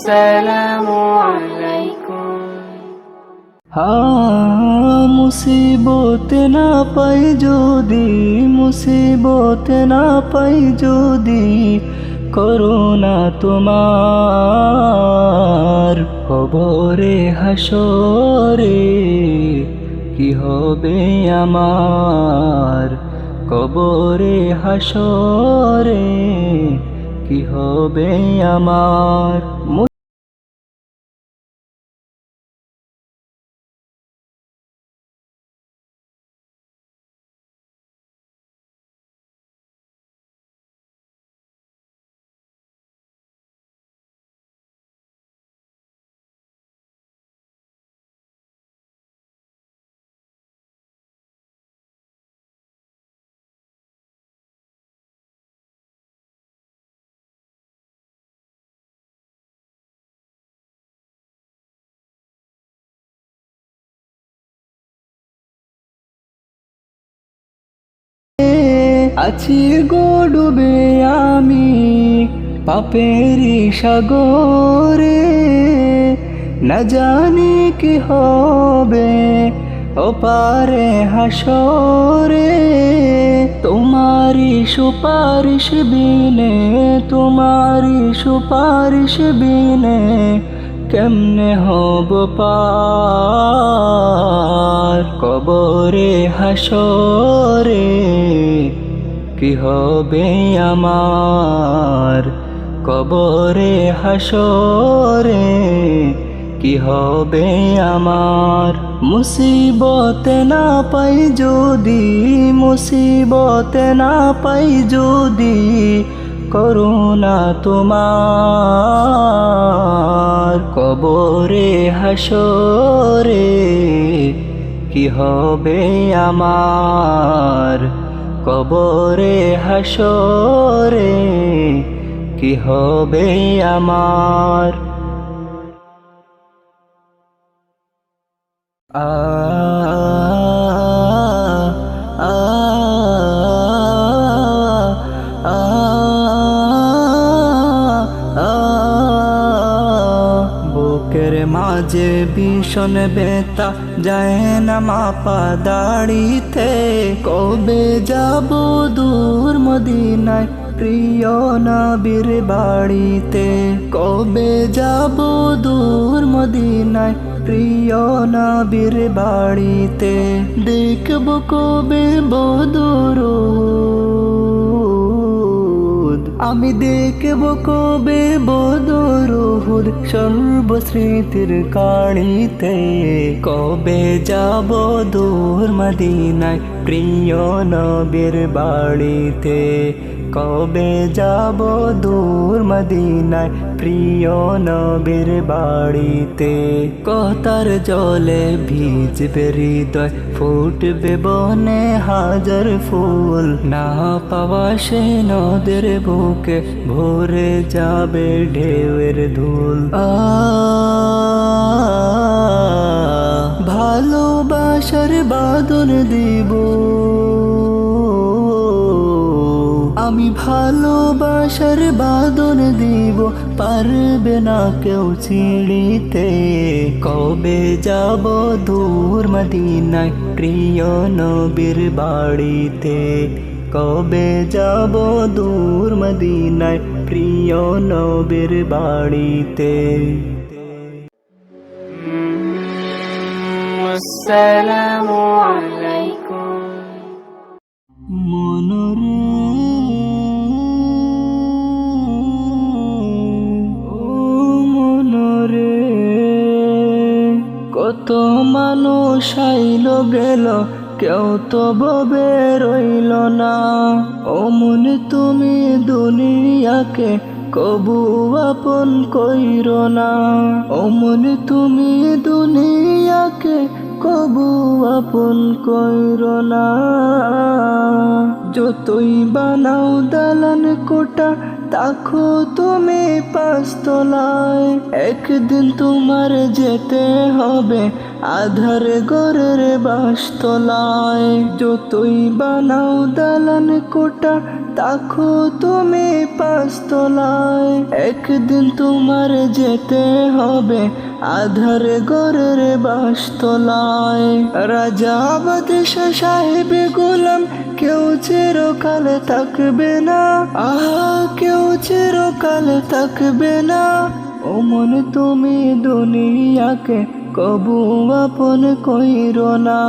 আসসালামু আলাইকুম। মুসিবত না পাই যদি, মুসিবত না পাই যদি, করুণা তোমার কবরে হাসরে কি হবে আমার, কবরে হাসরে কি হবে আমার। আছি গো ডুবে আমি পাপেরি সাগরে, না জানি কি হবে ওপারে হাসরে। তোমারি সুপারিশ বিনে, তোমারি সুপারিশ বিনে কেমনে হব পার, কবরে হাসরে কি হবে আমার, কবরে হাসরে কি হবে আমার। মুসিবত না পাই যদি, মুসিবত না পাই যদি, করুণা তোমার কবরে হাসরে কি হবে আমার, কবরে হাসরে কি হবে আমার। আ আ আ আ বুকের মাঝে ভীষণ ব্যথা যায় না মাপা দাড়িতে, কবে যাব দূর মদিনায় প্রিয় নবীর বাড়িতে, কবে যাব দূর মদিনায় প্রিয় নবীর বাড়িতে, দেখব কবে বদরুদ, আমি দেখব কবে বদরুদ সর্বস্মৃতির কাড়িতে, কবে যাব দূর মদিনায় প্রিয় নবীর বাড়িতে, কবে যাব দূর মদিনায় প্রিয় নবীর বাড়িতে। কথার জলে ভিজবে হৃদয়, ফুটবে বনে হাজার ফুল, না পাওয়া সে নদের বুকে ভরে যাবে ঢেউয়ের ধুল। ভালোবাসার বাঁধন দিব আমি, ভালোবাসার বাঁধন দিব, পারবে না কেউ ছিঁড়িতে, কবে যাব দূর মদিনায় প্রিয় নবীর বাড়িতে, কবে যাব দূর মদিনায় প্রিয় নবীর বাড়িতে। আসসালামু আলাইকুম। মনরে ও মনরে, কত মানুষ আইল গেল কেউ তো ববে রইল না, ও মনে তুমি দুনিয়াকে কবু আপন কইরো না, ও মনে তুমি দুনিয়াকে কবু আপন কইরো না। যতই বানাও দালান কোটা তাকো তুমি পাঁচতলায়, একদিন তোমার যেতে হবে আধার ঘরের বাসতলায়। যতই বানাও দালান কোটা তাকো তুমি পাঁচতলায়। একদিন তোমার যেতে হবে আধার ঘরের বাসতলায়। রাজা বাদশাহ সাহেব গোলাম কেউ চিরকাল থাকবে না, আহা কেউ চিরকাল থাকবে না। ও মন তুমি দুনিয়াকে কবু আপন কইরো না,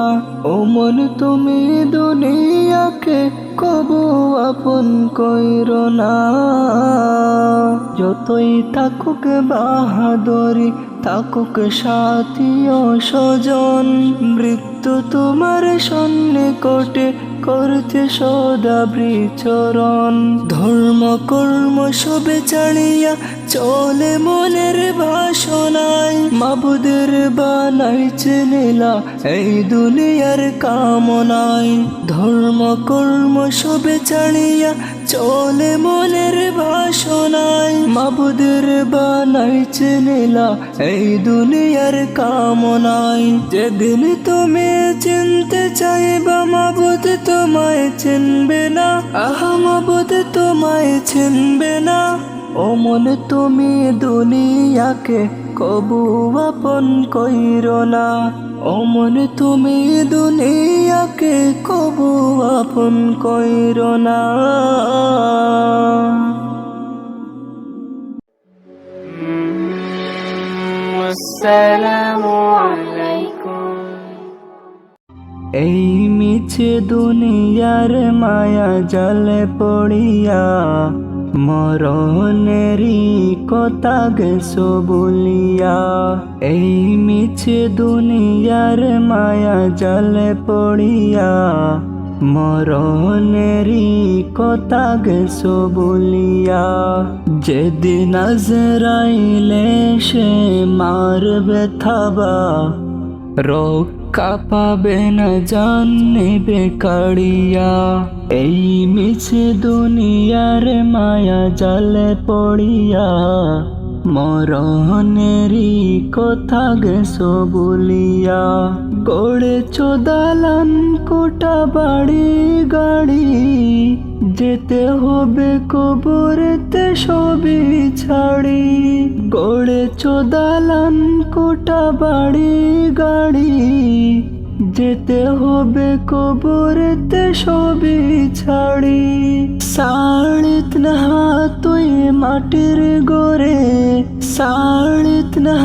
ও মন তুমি দুনিয়াকে কবু আপন কইরো না। যতই থাকুক বাহাদুরি থাকুক সাথী ও স্বজন, মৃত্যু তোমার সন্নিকটে করতে সদা বিচরণ। ধর্ম কর্ম সবে ছাড়িয়া চলে মনের বাসনায়, মাবুদের বানাইছে লীলা এই দুনিয়ার কামনায়। ধর্ম কর্ম সবে ছাড়িয়া চলে মনের বাসনায়, মাবুদের বানাইছে লীলা এই দুনিয়ার কামনায়। যেদিন তুমি চিনতে চাইবা মাবুদ তোমায় চিনবে না, আহা মাবুদ তোমায় চিনবে না। ও মন তুমি দুনিয়াকে কবু আপন কইরো না, ও মন তুমি দুনিয়াকে কবু আপন কইরো না। আসসালামু আলাইকুম। এই মিছে দুনিয়ার মায়া জালে পড়িয়া মরণেরই কথা গেছো বলিয়া। এই মিছে দুনিয়ার মায়া জালে পড়িয়া মরণেরই কথা গেছো বলিয়া। যেদিন আজরাইলে সে মারবে থাবা, রক্ষা পাবে না জান নেবে কাড়িয়া। এই মিছে দুনিয়ার মায়া জালে পড়িয়া মরণেরই কথা গেছো বলিয়া। গড়েছো দালান কোটা বাড়ি গাড়ি, যেতে হবে কবরেতে সবই ছাড়ি। গড়েছো দালান কোটা বাড়ি গাড়ি, যেতে হবে কবরেতে সবই ছাড়ি। সাড়িত না তুই মাটির গড়ে, সাড়িত না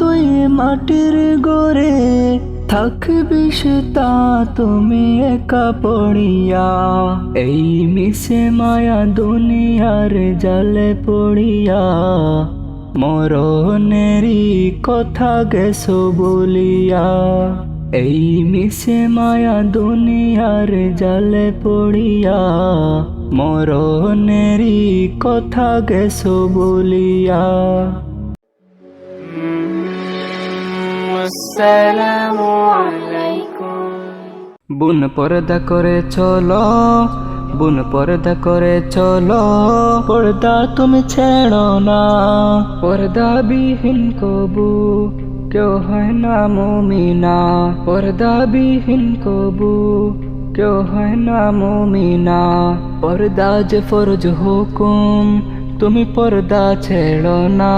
তুই মাটির গড়ে, থাকবি সে তা তুমি একা পড়িয়া। এই মিশে মায়া দুনিয়ার জালে পড়িয়া মরণেরই কথা গেছো বলিয়া। এই মিশে মায়া দুনিয়ার জালে পড়িয়া মরণেরই কথা গেছো বলিয়া। আসসালামু আলাইকুম। বুন পর্দা করে চলো, বুন পর্দা করে চলো, পর্দা তুমি ছেড়ো না। পর্দা বিহীন কবু কেউ হয় না মুমিনা, পর্দা বিহীন কবু কেউ হয় না মুমিনা। পর্দা যে ফরজ হুকুম তুমি পর্দা ছেড়ো না,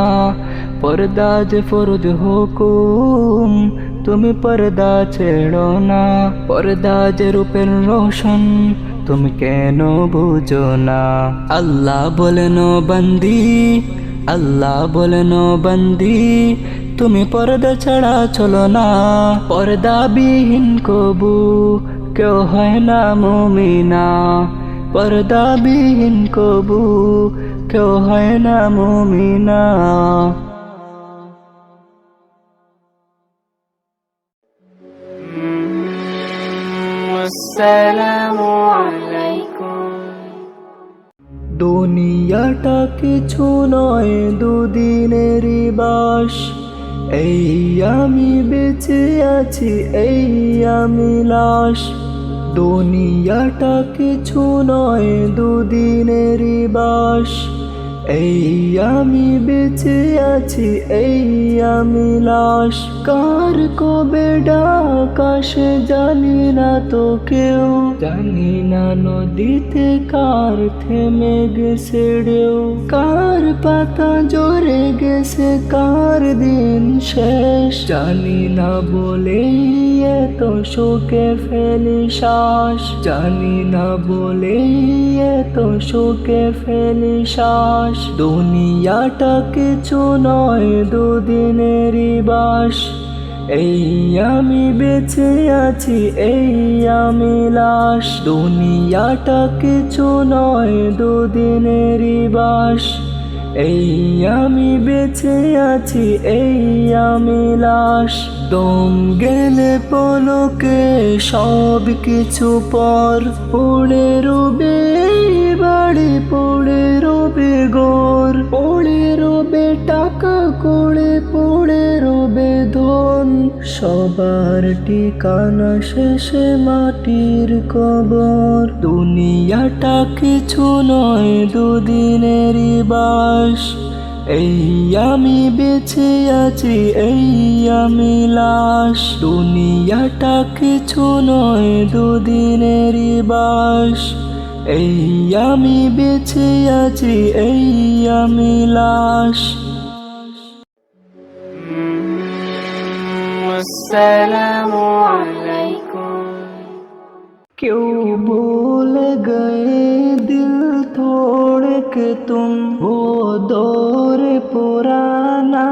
পর্দা যে ফরজ হুকুম তুমি পর্দা ছেড়ো না। পর্দা যে রূপের রোশন তুমি কেন বুঝো না। আল্লাহ বলেন বন্দি, আল্লাহ বলেন বন্দি, তুমি পর্দা ছাড়া চলো না। পর্দা বিহীন কবু কেউ হয় না মুমিনা, পর্দা বিহীন কবু কেউ হয় না মুমিনা। আসসালামু আলাইকুম। দুনিয়াটা কিছু নয় দুদিনেরই বাস, এই আমি বেঁচে আছি এই আমি লাশ। দুনিয়াটা কিছু নয় দুদিনেরই বাস, এই আমি বেঁচে আছি, এই আমি লাশ। কার কবে ডাক আসে জানি না তো কেউ, জানি না নদীতে কার থেমে গেছে ঢেউ, কার পাতা ঝরে গেছে, কার দিন শেষ জানি না বলেই এত শোকে ফেলি শ্বাস, জানি না বলেই এত শোকে ফেলি শ্বাস। দুনিয়াটা কিছু নয় দুদিনেরই বাস, এই আমি বেঁচে আছি, এই আমি লাশ। দুনিয়াটা কিছু নয় দুদিনেরই বাস, এই আমি বেঁচে আছি, এই আমি লাশ। দম গেলে পলকে সব কিছু পর, পড়ে রবে এই বাড়ি, পড়ে রবে ঘর, পড়ে রবে টাকা করে, পড়ে রবে ধন। সবার ঠিকানা শেষে মাটির কবর। দুনিয়াটা কিছু নয় দুদিনেরই বাস, এই আমি বেঁচে আছি, এই আমি লাশ। দুনিয়াটা কিছু নয় দুদিনেরই বাস, এই আমি বেঁচে আছি, এই আমি লাশ। আসসালামু আলাইকুম। क्यों भूल गए दिल तोड़ के तुम, वो दौर पुराना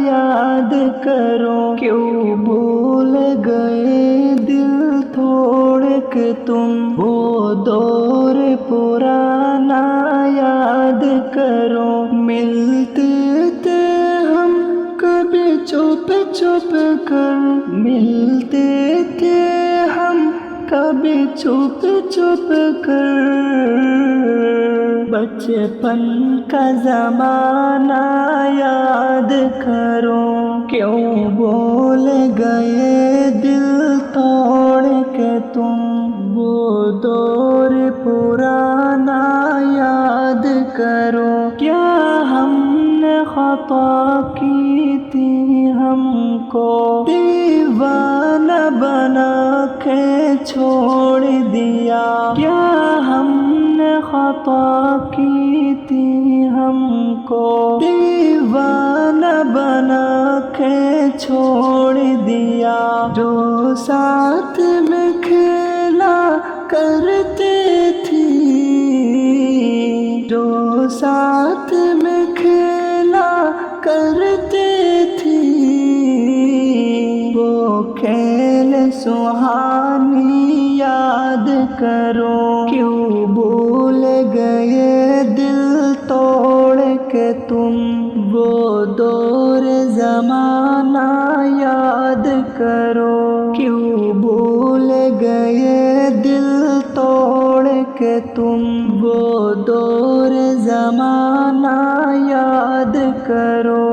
याद करो। क्यों भूल गए दिल तोड़ के तुम, वो दौर पुराना याद करो। मिलते थे हम कभी चुप चुप कर, मिलते थे हम कभी चुप चुप कर। बचपन का जमाना याद करो। क्यों बोल गए दिल तोड़ के तुम, वो दौर पुराना याद करो। क्या हमने खता की थी, हमको दीवाना बना के छोड़ दिया। क्या हमने खता की थी, हमको दीवाना बना के छोड़ दिया। जो साथ में खेला करते थी, जो साथ में खेला करते थी, वो खेल सुहानी याद करो। क्यों भूल गए दिल तोड़ के तुम, वो दौर जमाना याद करो। क्यों भूल गए दिल तोड़ के तुम, वो दौर जमाना याद करो।